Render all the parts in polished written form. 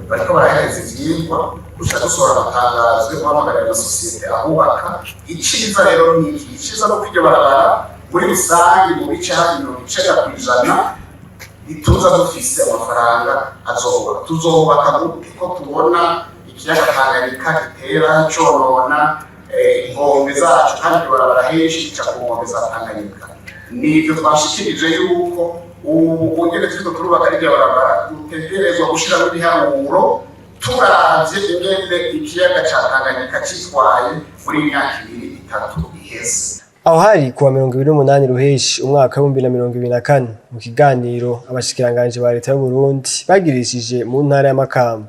bariko barahereza ivyigwa guca dusohora amatangazo yo guhamagarira amasosiyete ahubaka. Iciza rero ni iki? Iciza no kw'iryo barabara muri rusange mu bice hafi 90% ituza dufise amafaranga azohubaka. Tuzohubaka gute ko tubona ikiyaga Tanganyika gitera conona inkombe zacu kandi barabara henshi ica ku nkombe za Tanganyika. Nivyo twashikirije yuko ubungene turiko turubaka iryo barabara dutegerezwa gushiramo ibiharuro turavye ingene ikiyaga ca Tanganyika citwaye muri imyaka 2-3 iheze. Aho hari kuwa 28 Ruheshi umwaka wa 2024 mu kiganiro abashikiranganje ba leta y'u Burundi bagirishije mu ntara ya Makamba,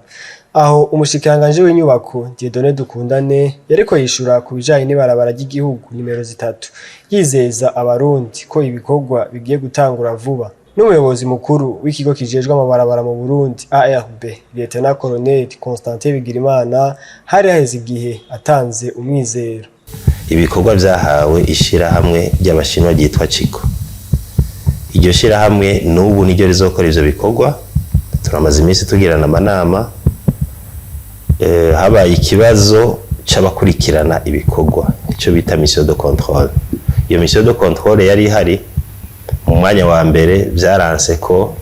aho umushikiranganje w'inyubako Dieudonné Dukundane yariko yishura ku bijanye n'ibarabara ry'igihugu numero zitatu, yizeza abarundi ko ibikorwa bigiye gutangura vuba. N'umuyobozi mukuru w'ikigo kijejwe amabarabara mu Burundi ARB, Lieutenant Colonel Constantin Bigirimana, hari haheze igihe atanze umwizero. Ibikorwa vyahawe ishirahamwe ry'abashinwa ryitwa Chiko. Iryo shirahamwe n'ubu niryo rizokora ivyo bikorwa. Turamaze iminsi tugirana amanama, habaye ikibazo c'abakurikirana ibikorwa, ico bita mission de contrôle. Iyo mission de contrôle yari ihari mu mwanya wa mbere, vyaranse ko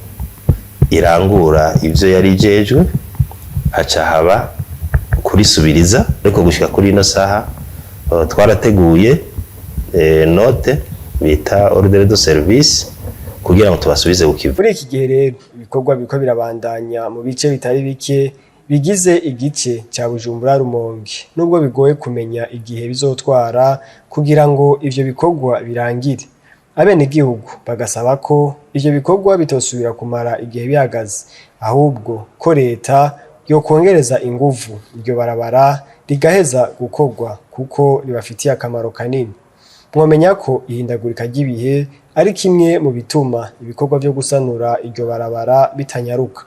irangura ivyo yari jejwe, haca haba kurisubiriza. Ariko gushika kuri ino saha twarateguye note bita ordre de service kugira ngo tubasubize ukivu. Muri iki gihe rero ibikorwa biko birabandanya mu bice bitari bike bigize igice ca Bujumbura Rumonge, nubwo bigoye kumenya igihe bizotwara kugira ngo ivyo bikorwa birangire. Abenegihugu bagasaba ko ivyo bikorwa bitosubira kumara igihe bihagaze, ahubwo ko leta yo kongereza inguvu iryo barabara rigaheza gukorwa kuko ribafitiye akamaro kanini. Mwomenya ko ihindagurika ry'ibihe ari kimwe mu bituma ibikorwa vyo gusanura iryo barabara bitanyaruka.